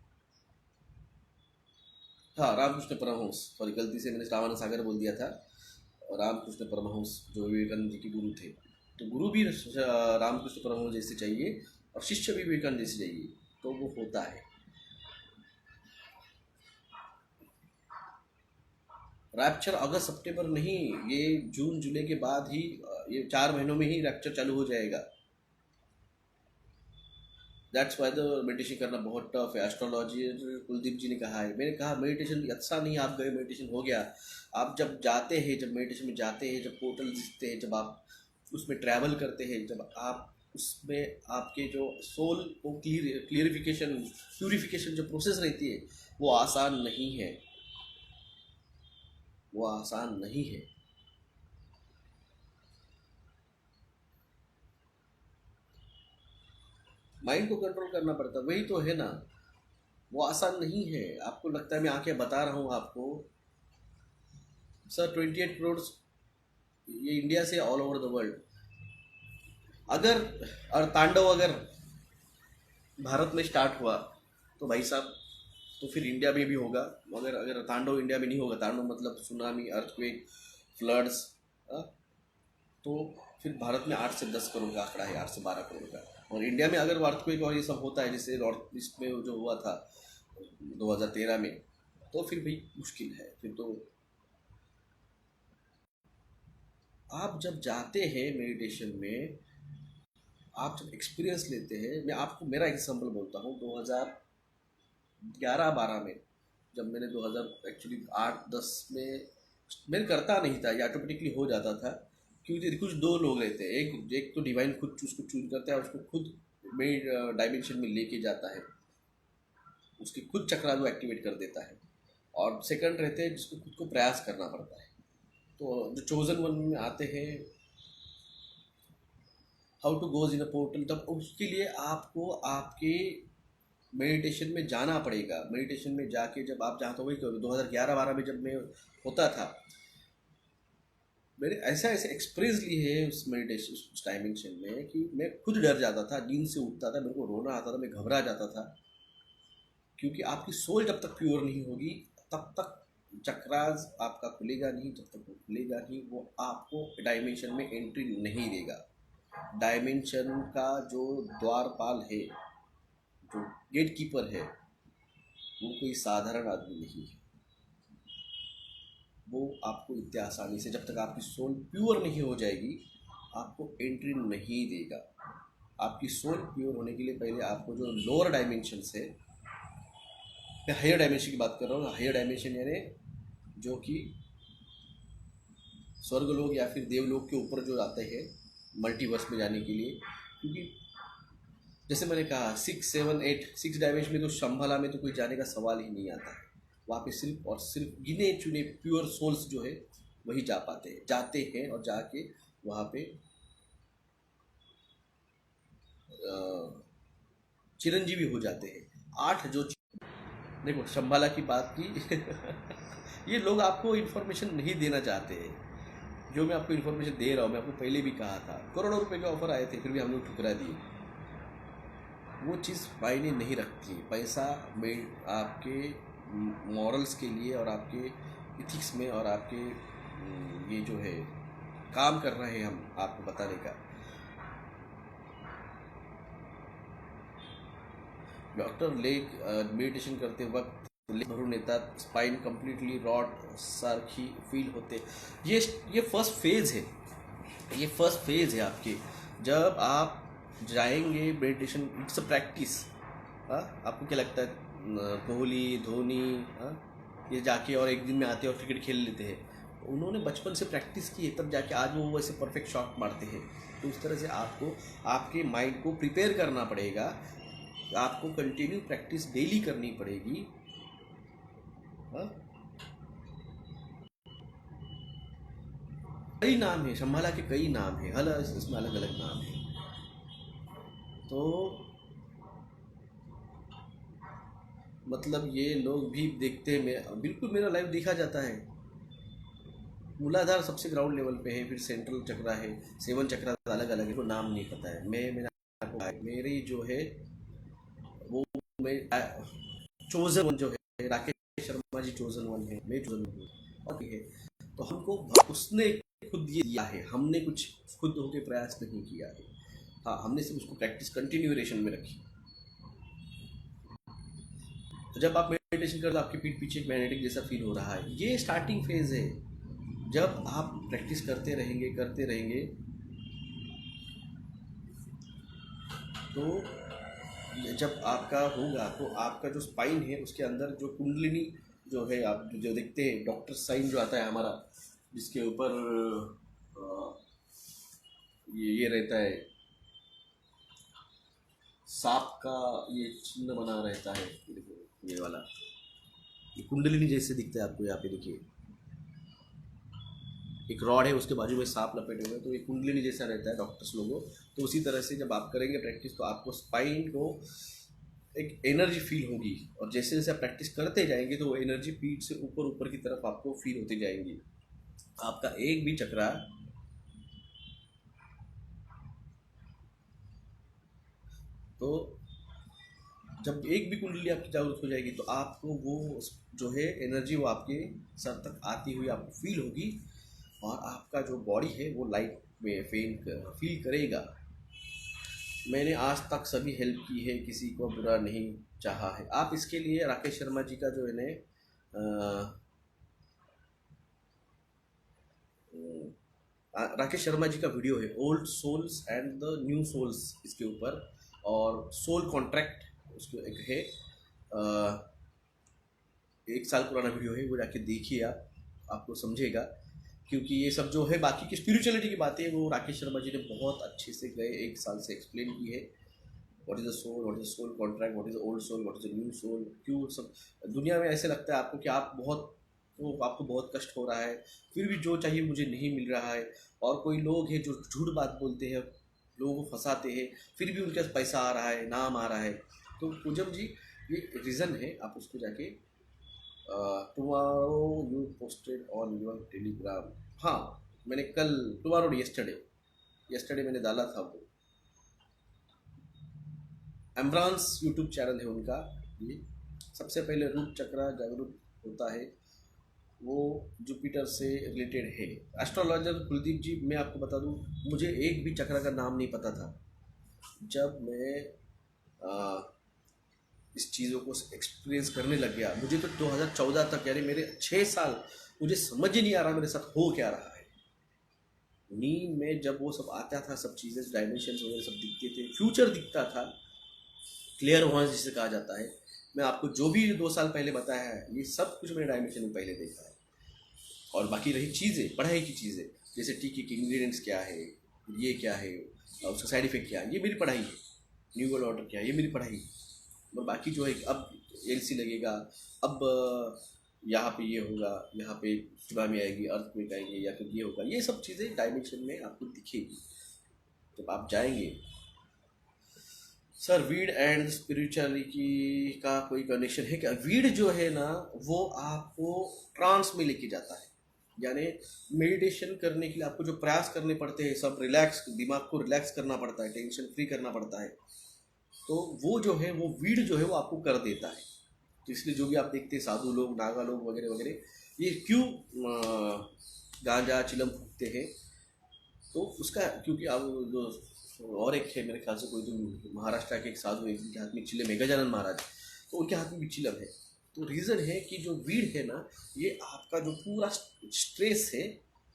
हाँ, रामकृष्ण परमहंस, सॉरी गलती से मैंने रामानंद सागर बोल दिया था। रामकृष्ण परमहंस जो विवेकानंद जी के गुरु थे, तो गुरु भी रामकृष्ण परमहंस जैसे चाहिए और शिष्य भी विवेकानंद जैसे चाहिए, तो वो होता है। रैप्चर अगस्त सितंबर नहीं, ये जून जुलाई के बाद ही, ये 4 महीनों में ही रैप्चर चालू हो जाएगा। दैट्स वाई द मेडिटेशन करना बहुत टफ है। एस्ट्रोलॉजी कुलदीप जी ने कहा है, मैंने कहा मेडिटेशन अच्छा नहीं, आप गए मेडिटेशन हो गया। आप जब जाते हैं, जब मेडिटेशन में जाते हैं, जब पोर्टल दिखते हैं, जब आप उसमें ट्रैवल करते हैं, जब आप उसमें आपके जो सोल को क्लियरिफिकेशन, प्यूरिफिकेशन जो प्रोसेस रहती है, वो आसान नहीं है, वो आसान नहीं है। माइंड को कंट्रोल करना पड़ता है, वही तो है ना, वो आसान नहीं है। आपको लगता है मैं आके बता रहा हूँ आपको, सर 28 करोड़, ये इंडिया से ऑल ओवर द वर्ल्ड। अगर और तांडव अगर भारत में स्टार्ट हुआ तो भाई साहब, तो फिर इंडिया में भी होगा। मगर अगर तांडव इंडिया में नहीं होगा, तांडव मतलब सुनामी, अर्थक्वेक, फ्लड्स, तो फिर भारत में 8 से 10 करोड़ का आंकड़ा है, 8 से 12 करोड़ का। और इंडिया में अगर अर्थक्वेक और ये सब होता है, जैसे नॉर्थ ईस्ट में जो हुआ था 2013 में, तो फिर भी मुश्किल है। फिर तो आप जब जाते हैं मेडिटेशन में, आप जब एक्सपीरियंस लेते हैं, मैं आपको मेरा एग्जांपल बोलता हूँ। 2011-12 में, जब मैंने 2000 एक्चुअली 8-10 में मैं करता नहीं था, ये ऑटोमेटिकली हो जाता था, क्योंकि कुछ दो लोग रहते हैं, एक एक तो डिवाइन खुद उसको चूज करता है और उसको खुद मेड डायमेंशन में लेके जाता है, उसकी खुद चक्रा जो एक्टिवेट कर देता है, और सेकंड रहते हैं जिसको खुद को प्रयास करना पड़ता है। तो जो चोजन वन में आते हैं, how to goes in a portal, तब उसके लिए आपको आपके मेडिटेशन में जाना पड़ेगा। मेडिटेशन में जाके जब आप जहाँ, तो वही 2011-12 में जब मैं होता था, मैंने ऐसा ऐसे एक्सपीरियंस ली है उस मेडिटेशन, उस डायमेंशन में, कि मैं खुद डर जाता था, नींद से उठता था, मेरे को रोना आता था, मैं घबरा जाता था, क्योंकि आपकी सोल जब तक प्योर नहीं होगी तब तक चक्रास आपका खुलेगा नहीं, जब तक वो खुलेगा नहीं वो आपको डायमेंशन में एंट्री नहीं देगा। डायमेंशन का जो द्वारपाल है, जो गेट कीपर है, वो कोई साधारण आदमी नहीं है। वो आपको इतने आसानी से, जब तक आपकी सोल प्योर नहीं हो जाएगी, आपको एंट्री नहीं देगा। आपकी सोल प्योर होने के लिए पहले आपको जो लोअर डायमेंशन है, मैं हायर डायमेंशन की बात कर रहा हूँ। हायर डायमेंशन यानी जो कि स्वर्ग लोग या फिर देवलोक के ऊपर जो आते हैं मल्टीवर्स में जाने के लिए, क्योंकि जैसे मैंने कहा 6, 7, 8 6 डायमेंशन में तो शंभला में तो कोई जाने का सवाल ही नहीं आता है। वहाँ पे सिर्फ और सिर्फ गिने चुने प्योर सोल्स जो है वही जाते हैं और जाके वहाँ पे चिरंजीवी हो जाते हैं। 8 जो, देखो शंभाला की बात की ये लोग आपको इन्फॉर्मेशन नहीं देना चाहते हैं, जो मैं आपको इन्फॉर्मेशन दे रहा हूँ। मैं आपको पहले भी कहा था, करोड़ों रुपए के ऑफर आए थे, फिर भी हम लोग ठुकरा दिए। वो चीज़ मायने नहीं रखती। पैसा में आपके मॉरल्स के लिए और आपके इथिक्स में और आपके ये जो है काम कर रहे हैं हम आपको बताने का। डॉक्टर लेग मेडिटेशन करते वक्त भरून येतात, स्पाइन कंप्लीटली रॉट सारखी फील होते। ये फर्स्ट फेज है, ये फर्स्ट फेज है आपके। जब आप जाएंगे मेडिटेशन, इट्स अ प्रैक्टिस। आपको क्या लगता है कोहली, धोनी, ये जाके और एक दिन में आते हैं और क्रिकेट खेल लेते हैं? उन्होंने बचपन से प्रैक्टिस की है, तब जाके आज वो वैसे परफेक्ट शॉट मारते हैं। तो उस तरह से आपको आपके माइंड को प्रिपेयर करना पड़ेगा, आपको कंटिन्यू प्रैक्टिस डेली करनी पड़ेगी। कई नाम है शंभाला के, कई नाम है, हर इसमें अलग अलग नाम है। तो मतलब ये लोग भी देखते हैं, मैं बिल्कुल मेरा लाइव देखा जाता है। मूलाधार सबसे ग्राउंड लेवल पे है, फिर सेंट्रल चक्रा है, 7 चक्रा अलग अलग है, तो नाम नहीं पता है। मेरी जो है वो, मैं चोजन वन जो है, राकेश शर्मा जी चोजन वन है, मैं चोजन वन हूँ, और है। तो हमको उसने खुद ये दिया है, हमने कुछ खुद होके प्रयास नहीं किया है। हाँ, हमने सिर्फ उसको प्रैक्टिस कंटिन्यूएशन में रखी। तो जब आप मेडिटेशन कर, तो आपकी पीठ पीछे एक मैग्नेटिक जैसा फील हो रहा है, ये स्टार्टिंग फेज है। जब आप प्रैक्टिस करते रहेंगे तो जब आपका होगा, तो आपका जो स्पाइन है उसके अंदर जो कुंडलिनी जो है, आप जो देखते हैं डॉक्टर साइन जो आता है हमारा, जिसके ऊपर ये रहता है, सांप का ये चिन्ह बना रहता है, ये वाला, ये कुंडलिनी जैसे दिखता है आपको। यहाँ पे देखिए एक रॉड है, उसके बाजू में सांप लपेटे हुए, तो ये कुंडलिनी जैसा रहता है डॉक्टर्स लोगों। तो उसी तरह से जब आप करेंगे प्रैक्टिस, तो आपको स्पाइन को एक एनर्जी फील होगी, और जैसे जैसे आप प्रैक्टिस करते जाएंगे तो वो एनर्जी पीठ से ऊपर ऊपर की तरफ आपको फील होती जाएंगी। आपका एक भी चक्रा, तो जब एक भी कुंडली आपकी जागृत हो जाएगी, तो आपको वो जो है एनर्जी वो आपके सर तक आती हुई आपको फील होगी, और आपका जो बॉडी है वो लाइट में फील करेगा। मैंने आज तक सभी हेल्प की है, किसी को बुरा नहीं चाहा है। आप इसके लिए राकेश शर्मा जी का जो है ना राकेश शर्मा जी का वीडियो है, old souls and the new souls, इसके ऊपर, और सोल कॉन्ट्रैक्ट उसको एक है, 1 साल पुराना वीडियो है, वो जाके देखिए आप, आपको समझेगा। क्योंकि ये सब जो है बाकी की स्पिरिचुअलिटी की बातें, वो राकेश शर्मा जी ने बहुत अच्छे से गए 1 साल से एक्सप्लेन की है। What is the soul, what is soul contract, what is old soul, what is the new soul, क्यों सब दुनिया में ऐसे लगता है आपको कि आप बहुत, वो आपको बहुत कष्ट हो रहा है, फिर भी जो चाहिए मुझे नहीं मिल रहा है। और कोई लोग हैं जो झूठ बात बोलते हैं, लोगों को फंसाते हैं, फिर भी उनके पास पैसा आ रहा है, नाम आ रहा है। तो पूजम जी, ये रीज़न है, आप उसको जाके tomorrow you posted on your Telegram, हाँ मैंने कल, टुमारो यस्टरडे मैंने डाला था वो, एम्ब्रांस यूट्यूब चैनल है उनका। ये सबसे पहले रूप चक्र जागरूक होता है, वो जुपिटर से रिलेटेड है। एस्ट्रोलॉजर कुलदीप जी, मैं आपको बता दूं, मुझे एक भी चक्र का नाम नहीं पता था। जब मैं इस चीज़ों को एक्सपीरियंस करने लग गया, मुझे तो 2014 तक, यानी मेरे 6 साल, मुझे समझ ही नहीं आ रहा मेरे साथ हो क्या रहा है। नींद में जब वो सब आता था, सब चीज़ें डायमेंशन वगैरह सब दिखते थे, फ्यूचर दिखता था, क्लियर वॉइस जिसे कहा जाता है। मैं आपको जो भी 2 साल पहले बताया है, ये सब कुछ मैंने डायमेंशन में पहले देखा है। और बाकी रही चीज़ें, पढ़ाई की चीज़ें, जैसे टीके के इंग्रेडिएंट्स क्या है, ये क्या है, और उसका साइड इफेक्ट क्या है, ये मेरी पढ़ाई है। न्यू वर्ल्ड ऑर्डर क्या है, ये मेरी पढ़ाई है। और बाकी जो है, अब एलसी लगेगा, अब यहाँ पे ये होगा, यहाँ पे सुनामी आएगी, अर्थक्वेक आएंगे, या फिर ये होगा, ये सब चीज़ें डायमेंशन में आपको दिखेगी जब आप जाएंगे। सर, वीड एंड स्पिरिचुअलिटी का कोई कनेक्शन है क्या? वीड जो है ना, वो आपको ट्रांस में लेके जाता है, यानी मेडिटेशन करने के लिए आपको जो प्रयास करने पड़ते हैं, सब रिलैक्स, दिमाग को रिलैक्स करना पड़ता है, टेंशन फ्री करना पड़ता है, तो वो जो है, वो वीड जो है वो आपको कर देता है। तो इसलिए जो भी आप देखते हैं, साधु लोग, नागा लोग वगैरह वगैरह, ये क्यों गांजा चिलम फूकते हैं, तो उसका, क्योंकि अब जो, और एक है मेरे ख्याल से कोई, जो महाराष्ट्र के एक साधु है, उनके हाथ में चिलम है, गजानन महाराज, तो उनके हाथ में भी चिलम है। तो रीज़न है कि जो वीड है ना, ये आपका जो पूरा स्ट्रेस है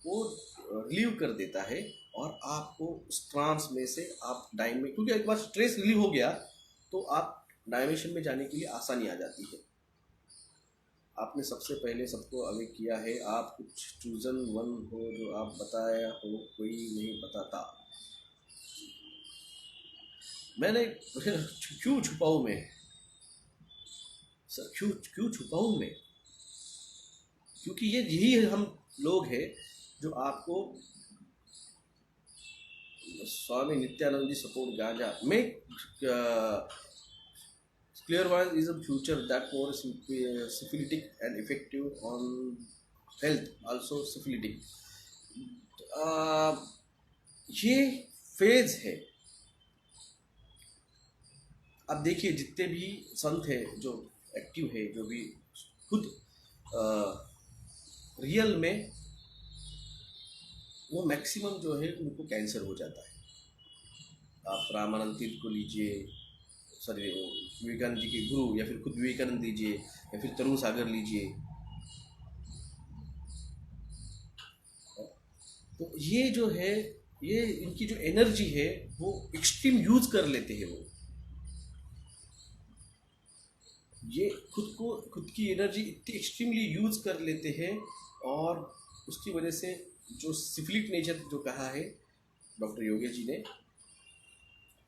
वो रिलीव कर देता है, और आपको उस ट्रांस में से आप में, क्योंकि एक बार स्ट्रेस रिलीव हो गया तो आप डायमेंशन में जाने के लिए आसानी आ जाती है। आपने सबसे पहले सबको अवेक किया है, आप कुछ चूजन वन हो जो आप बताया हो, कोई नहीं बताता। मैंने क्यों छुपाऊँ मैं सर, क्यों छुपाऊँ मैं? क्योंकि यही हम लोग हैं जो आपको, स्वामी नित्यानंद जी सपोर्ट गांजा में, clairvoyance is a future that more syphilitic and effective on health, also syphilitic. ये फेज है। अब देखिए, जितने भी संत है जो एक्टिव है, जो भी खुद रियल में, वो मैक्सिमम जो है उनको कैंसर हो जाता है। आप रामानंद तीर्थ को लीजिए, सॉरी विवेकानंद जी के गुरु, या फिर खुद विवेकानंद लीजिए, या फिर तरुण सागर लीजिए, तो ये जो है, ये इनकी जो एनर्जी है वो एक्सट्रीम यूज कर लेते हैं। वो ये खुद की एनर्जी इतनी एक्सट्रीमली यूज कर लेते हैं, और उसकी वजह से जो सिफिलिक नेचर जो कहा है डॉक्टर योगेश जी ने,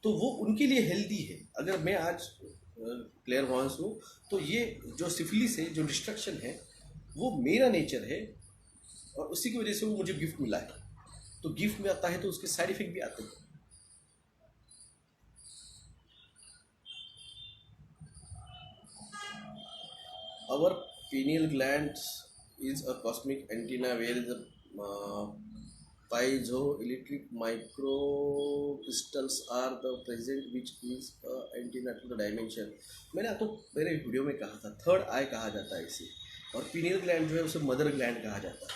तो वो उनके लिए हेल्दी है। अगर मैं आज क्लेयरवॉयंस हूँ, तो ये जो सिफिलिस है, जो डिस्ट्रक्शन है, वो मेरा नेचर है, और उसी की वजह से वो मुझे गिफ्ट मिला है। तो गिफ्ट में आता है तो उसके साइड इफेक्ट भी आते हैं। Our pineal gland is a cosmic antenna where the piezoelectric microcrystals are the present, which is antenna to the dimension. मैंने आपको मेरे वीडियो में कहा था, थर्ड आई कहा जाता है इसे, और पिनियल ग्लैंड जो है उसे मदर ग्लैंड कहा जाता है।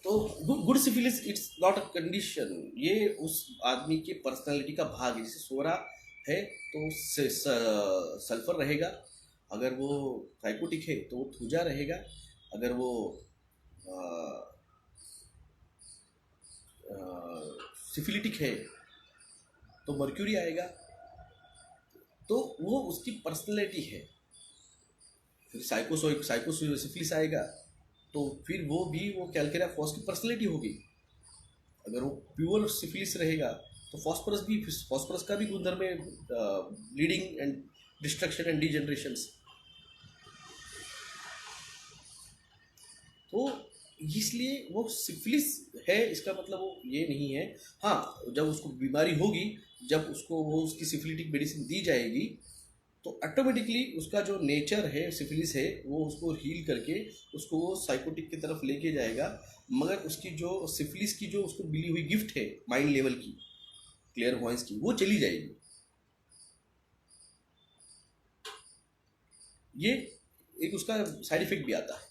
तो good syphilis it's not a condition, ये उस आदमी की पर्सनालिटी का भाग है। जैसे सोरा है तो सल्फर रहेगा, अगर वो साइकोटिक है तो वो थूजा रहेगा, अगर वो सिफिलिटिक है तो मर्क्यूरी आएगा। तो वो उसकी पर्सनैलिटी है। फिर साइकोसिफिलिस आएगा तो फिर वो भी वो कैलकेरिया फॉस की पर्सनैलिटी होगी। अगर वो प्योर सिफिलिस रहेगा तो फॉस्फोरस का भी गुणधर्म है, ब्लीडिंग एंड डिस्ट्रक्शन एंड डिजेनरेशंस। तो इसलिए वो सिफिलिस है इसका मतलब वो ये नहीं है। हाँ, जब उसको बीमारी होगी, जब उसको वो उसकी सिफिलिटिक मेडिसिन दी जाएगी तो ऑटोमेटिकली उसका जो नेचर है सिफिलिस है वो उसको हील करके उसको वो साइकोटिक की तरफ लेके जाएगा। मगर उसकी जो सिफिलिस की जो उसको मिली हुई गिफ्ट है माइंड लेवल की, क्लियर वॉइस की, वो चली जाएगी। ये एक उसका साइड इफेक्ट भी आता है।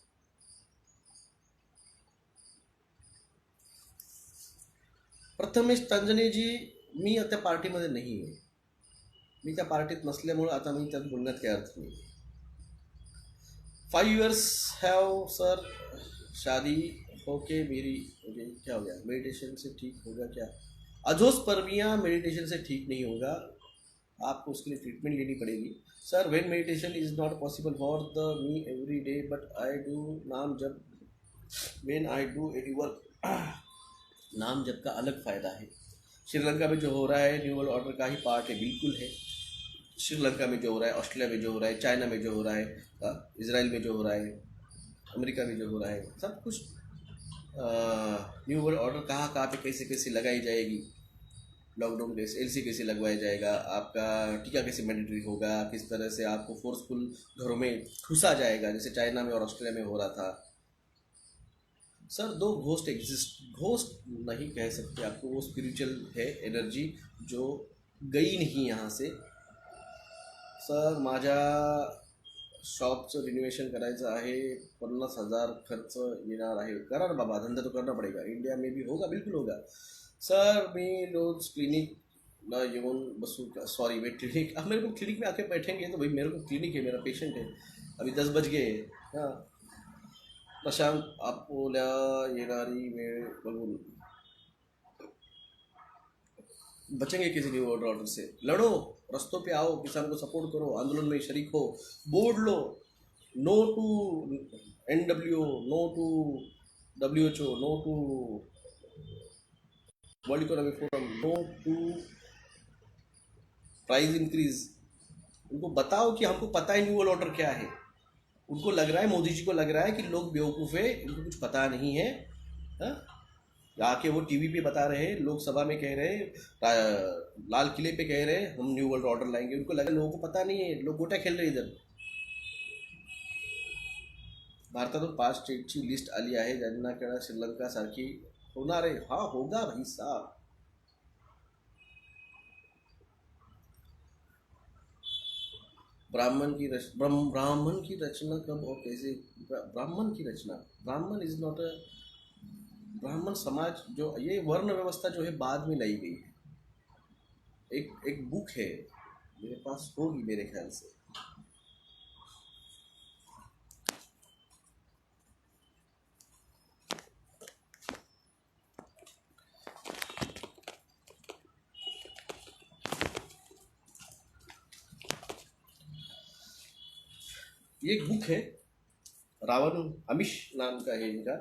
प्रथमेश तंजनेजी, मी आता पार्टीमध्ये नाही आहे, मी त्या पार्टीत नसल्यामुळे आता मी त्यात बोलण्यात काही अर्थ नाही। 5 years हैव सर शादी होके मेरी, क्या हो गया, मेडिटेशन से ठीक होगा क्या? अजोस्पर्मिया मेडिटेशन से ठीक नहीं होगा, आपको उसके लिए ट्रीटमेंट लेनी पड़ेगी। Sir when meditation is not possible for the me every day but I do नाम जब when I do any work. नाम जब का अलग फ़ायदा है। श्रीलंका में जो हो रहा है न्यू वर्ल्ड ऑर्डर का ही पार्ट है, बिल्कुल है। श्रीलंका में जो हो रहा है, ऑस्ट्रेलिया में जो हो रहा है, चाइना में जो हो रहा है, इजराइल में जो हो रहा है, अमेरिका में जो हो रहा है, सब कुछ न्यू वर्ल्ड ऑर्डर कहाँ कहाँ पे कैसे कैसे लगाई जाएगी, लॉकडाउन कैसे, एलसी कैसे लगवाया जाएगा, आपका टीका कैसे मैंडेटरी होगा, किस तरह से आपको फोर्सफुल घरों में घुसा जाएगा जैसे चाइना में और ऑस्ट्रेलिया में हो रहा था। सर 2 घोस्ट एग्जिस्ट, घोस्ट नहीं कह सकते आपको, वो स्पिरिचुअल है एनर्जी जो गई नहीं यहाँ से। सर माझ्या शॉपचं रिनोवेशन करायचं आहे, 50,000 खर्च येणार आहे। करा ना बाबा, धंधा तो करना पड़ेगा, इंडिया में भी होगा, बिल्कुल होगा। सर मैं रोज क्लिनिक ना येऊन बसू क्या? सॉरी मैं क्लिनिक, अब मेरे को क्लिनिक में आके बैठेंगे तो भाई मेरे को क्लिनिक है, मेरा पेशेंट है, अभी 10 बज गए। हाँ प्रशांत, आपल्या येणारी वेळ बघून बचेंगे किसी न्यू वर्ल्ड ऑर्डर से। लड़ो, रस्तों पे आओ, किसान को सपोर्ट करो, आंदोलन में शरीक हो, बोर्ड लो, no to NWO, no to WHO, no to world economic forum, no to price increase. उनको बताओ कि हमको पता है न्यू वर्ल्ड ऑर्डर क्या है। उनको लग रहा है, मोदी जी को लग रहा है कि लोग बेवकूफ़ है, इनको कुछ पता नहीं है। हाँ, आके वो टीवी पे बता रहे हैं, लोकसभा में कह रहे हैं, लाल किले पे कह रहे हैं हम न्यू वर्ल्ड ऑर्डर लाएंगे। उनको लगा लोगों को पता नहीं है, लोग गोट्या खेल रहे इधर। भारतातून 5 स्टेटची लिस्ट आली आहे ज्यांना केवळ श्रीलंका सारखी होणार आहे। हाँ होगा भाई साहब। ब्राह्मण की रचना कब और कैसे? ब्राह्मण की रचना, ब्राह्मण इज नॉट अ, ब्राह्मण समाज जो, ये वर्ण व्यवस्था जो है बाद में लाई गई है। एक बुक है मेरे पास, होगी मेरे ख्याल से, ये एक बुक है, रावण अमिश नाम का है इनका।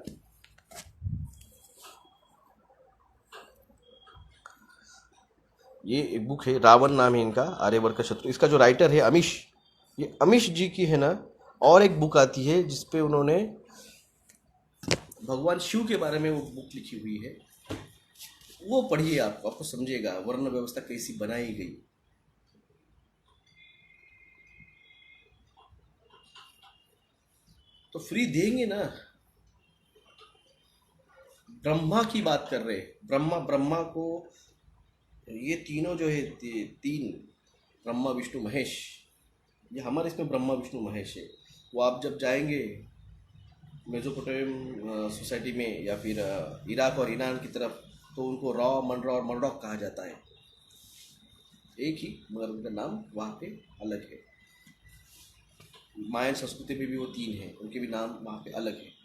ये एक बुक है, रावण नाम है इनका, आर्यवर्त का शत्रु। इसका जो राइटर है अमिश, ये अमिश जी की है ना। और एक बुक आती है जिसपे उन्होंने भगवान शिव के बारे में वो बुक लिखी हुई है, वो पढ़िए, आपको समझेगा वर्ण व्यवस्था कैसी बनाई गई। तो फ्री देंगे ना। ब्रह्मा की बात कर रहे, ब्रह्मा को, ये तीनों जो है, 3 ब्रह्मा विष्णु महेश, ये हमारे इसमें ब्रह्मा विष्णु महेश है। वो आप जब जाएंगे मेसोपोटामियन सोसाइटी में या फिर इराक और ईरान की तरफ, तो उनको रॉ, मनरा और मर्डॉक कहा जाता है, एक ही, मगर उनका नाम वहाँ पे अलग है। मायन संस्कृति में भी वो 3 हैं, उनके भी नाम वहाँ पे अलग हैं।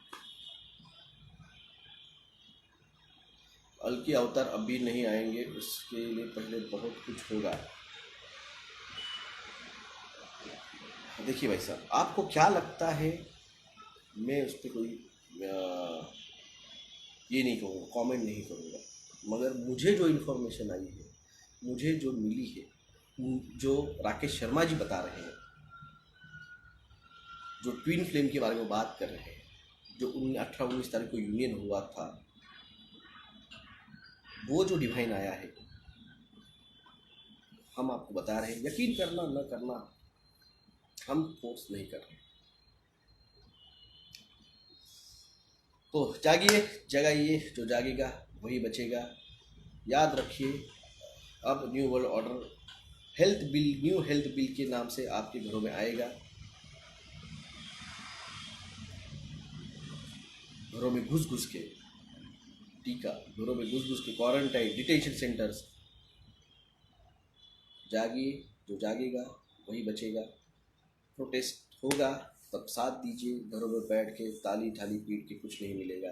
अलकी अवतार अभी नहीं आएंगे, उसके लिए पहले बहुत कुछ होगा। देखिए भाई साहब, आपको क्या लगता है, मैं उस पर कोई ये नहीं कहूँगा, कमेंट नहीं करूँगा, मगर मुझे जो इन्फॉर्मेशन आई है, मुझे जो मिली है, जो राकेश शर्मा जी बता रहे हैं, जो ट्विन फ्लेम के बारे में बात कर रहे हैं, जो 18-19 तारीख को यूनियन हुआ था, वो जो डिवाइन आया है, हम आपको बता रहे हैं, यकीन करना न करना हम फोर्स नहीं कर रहे। तो जागिए, जगाइए, जो जागेगा वही बचेगा। याद रखिए, अब new world order health bill, new health bill के नाम से आपके घरों में आएगा। घरों में घुस घुस के टीका, घरों में घुस घुस के क्वारंटाइन, डिटेंशन सेंटर्स। जागिए, जो जागेगा वही बचेगा। प्रोटेस्ट होगा तब साथ दीजिए, घरों में बैठ के ताली ठाली पीट के कुछ नहीं मिलेगा,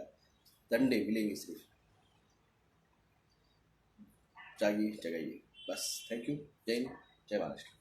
डंडे मिलेंगे सिर्फ। जागिए, जगाइए, बस। Thank you. जय हिंद, जय महाराष्ट्र।